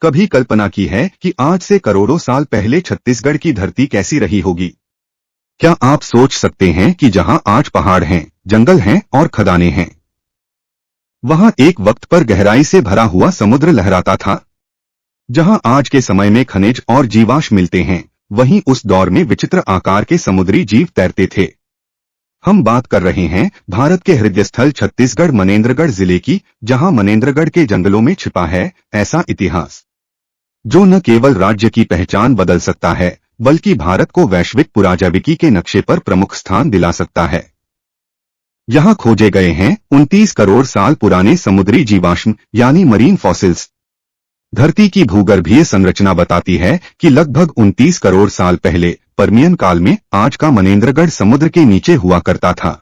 कभी कल्पना की है कि आज से करोड़ों साल पहले छत्तीसगढ़ की धरती कैसी रही होगी? क्या आप सोच सकते हैं कि जहां आज पहाड़ हैं, जंगल हैं और खदानें हैं, वहां एक वक्त पर गहराई से भरा हुआ समुद्र लहराता था? जहां आज के समय में खनिज और जीवाश्म मिलते हैं, वहीं उस दौर में विचित्र आकार के समुद्री जीव तैरते थे। हम बात कर रहे हैं भारत के हृदय स्थल छत्तीसगढ़ मनेंद्रगढ़ जिले की, जहां मनेंद्रगढ़ के जंगलों में छिपा है ऐसा इतिहास जो न केवल राज्य की पहचान बदल सकता है, बल्कि भारत को वैश्विक पुराजैविकी के नक्शे पर प्रमुख स्थान दिला सकता है। यहाँ खोजे गए हैं 29 करोड़ साल पुराने समुद्री जीवाश्म यानी मरीन फॉसिल्स। धरती की भूगर्भीय संरचना बताती है कि लगभग 29 करोड़ साल पहले पर्मियन काल में आज का मनेंद्रगढ़ समुद्र के नीचे हुआ करता था।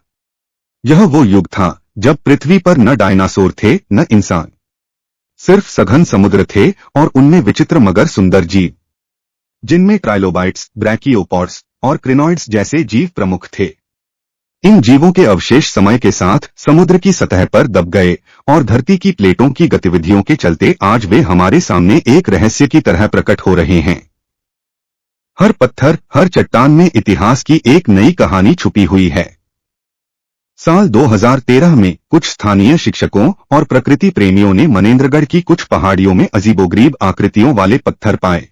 यह वो युग था जब पृथ्वी पर न डायनासोर थे न इंसान, सिर्फ सघन समुद्र थे और उनमें विचित्र मगर सुंदर जीव, जिनमें ट्राइलोबाइट्स, ब्रैकियोपॉड्स और क्रिनॉइड्स जैसे जीव प्रमुख थे। इन जीवों के अवशेष समय के साथ समुद्र की सतह पर दब गए और धरती की प्लेटों की गतिविधियों के चलते आज वे हमारे सामने एक रहस्य की तरह प्रकट हो रहे हैं। हर पत्थर, हर चट्टान में इतिहास की एक नई कहानी छुपी हुई है। साल 2013 में कुछ स्थानीय शिक्षकों और प्रकृति प्रेमियों ने मनेंद्रगढ़ की कुछ पहाड़ियों में अजीबोगरीब आकृतियों वाले पत्थर पाए।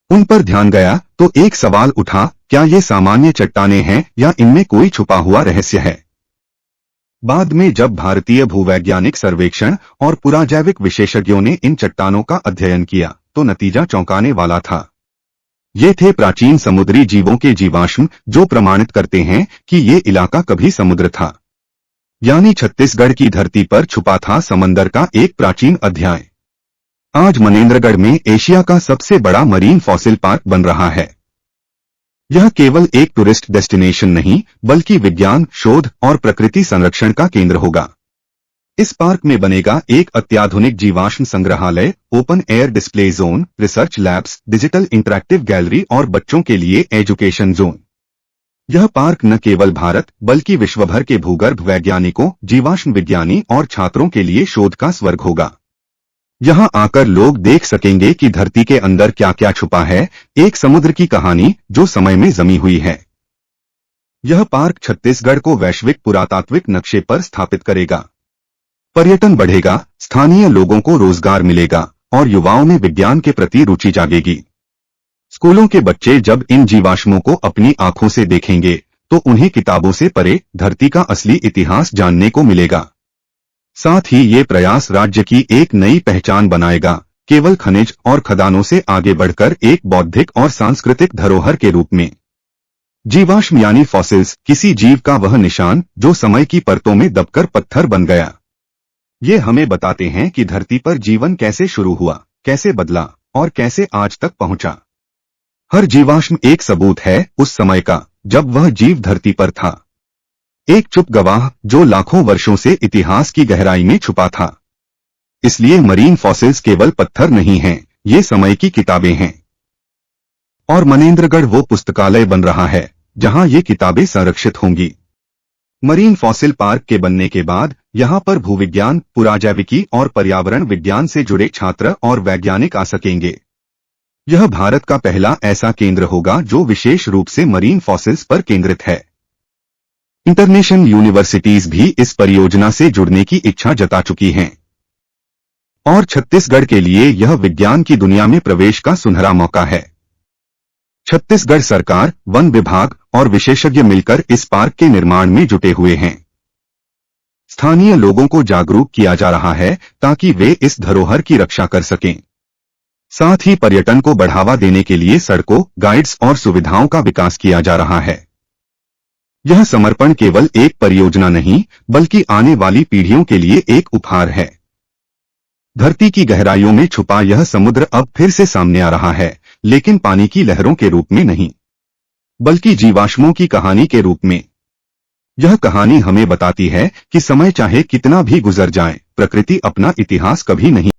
उन पर ध्यान गया तो एक सवाल उठा, क्या ये सामान्य चट्टानें हैं या इनमें कोई छुपा हुआ रहस्य है? बाद में जब भारतीय भूवैज्ञानिक सर्वेक्षण और पुराजैविक विशेषज्ञों ने इन चट्टानों का अध्ययन किया तो नतीजा चौंकाने वाला था। ये थे प्राचीन समुद्री जीवों के जीवाश्म जो प्रमाणित करते हैं कि ये इलाका कभी समुद्र था, यानी छत्तीसगढ़ की धरती पर छुपा था समंदर का एक प्राचीन अध्याय। आज मनेंद्रगढ़ में एशिया का सबसे बड़ा मरीन फॉसिल पार्क बन रहा है। यह केवल एक टूरिस्ट डेस्टिनेशन नहीं, बल्कि विज्ञान, शोध और प्रकृति संरक्षण का केंद्र होगा। इस पार्क में बनेगा एक अत्याधुनिक जीवाश्म संग्रहालय, open air display zone, research labs, digital interactive gallery और बच्चों के लिए एजुकेशन जोन। यह पार्क न केवल भारत बल्कि विश्वभर के भूगर्भ वैज्ञानिकों, जीवाश्म विज्ञानी और छात्रों के लिए शोध का स्वर्ग होगा। यहाँ आकर लोग देख सकेंगे कि धरती के अंदर क्या क्या छुपा है, एक समुद्र की कहानी जो समय में जमी हुई है। यह पार्क छत्तीसगढ़ को वैश्विक पुरातात्विक नक्शे पर स्थापित करेगा। पर्यटन बढ़ेगा, स्थानीय लोगों को रोजगार मिलेगा और युवाओं में विज्ञान के प्रति रुचि जागेगी। स्कूलों के बच्चे जब इन जीवाश्मों को अपनी आंखों से देखेंगे तो उन्हें किताबों से परे धरती का असली इतिहास जानने को मिलेगा। साथ ही ये प्रयास राज्य की एक नई पहचान बनाएगा, केवल खनिज और खदानों से आगे बढ़कर एक बौद्धिक और सांस्कृतिक धरोहर के रूप में। जीवाश्म यानी फॉसिल्स, किसी जीव का वह निशान जो समय की परतों में दबकर पत्थर बन गया। ये हमें बताते हैं कि धरती पर जीवन कैसे शुरू हुआ, कैसे बदला और कैसे आज तक पहुंचा। हर जीवाश्म एक सबूत है उस समय का जब वह जीव धरती पर था, एक चुप गवाह जो लाखों वर्षों से इतिहास की गहराई में छुपा था। इसलिए मरीन फॉसिल्स केवल पत्थर नहीं हैं, ये समय की किताबें हैं। और मनेंद्रगढ़ वो पुस्तकालय बन रहा है जहां ये किताबें संरक्षित होंगी। मरीन फॉसिल पार्क के बनने के बाद यहाँ पर भूविज्ञान, पुराजैविकी और पर्यावरण विज्ञान से जुड़े छात्र और वैज्ञानिक आ सकेंगे। यह भारत का पहला ऐसा केंद्र होगा जो विशेष रूप से मरीन फॉसिल्स पर केंद्रित है। इंटरनेशनल यूनिवर्सिटीज भी इस परियोजना से जुड़ने की इच्छा जता चुकी हैं। और छत्तीसगढ़ के लिए यह विज्ञान की दुनिया में प्रवेश का सुनहरा मौका है। छत्तीसगढ़ सरकार, वन विभाग और विशेषज्ञ मिलकर इस पार्क के निर्माण में जुटे हुए हैं। स्थानीय लोगों को जागरूक किया जा रहा है ताकि वे इस धरोहर की रक्षा कर सकें। साथ ही पर्यटन को बढ़ावा देने के लिए सड़कों, गाइड्स और सुविधाओं का विकास किया जा रहा है। यह समर्पण केवल एक परियोजना नहीं, बल्कि आने वाली पीढ़ियों के लिए एक उपहार है। धरती की गहराइयों में छुपा यह समुद्र अब फिर से सामने आ रहा है, लेकिन पानी की लहरों के रूप में नहीं, बल्कि जीवाश्मों की कहानी के रूप में। यह कहानी हमें बताती है कि समय चाहे कितना भी गुजर जाए, प्रकृति अपना इतिहास कभी नहीं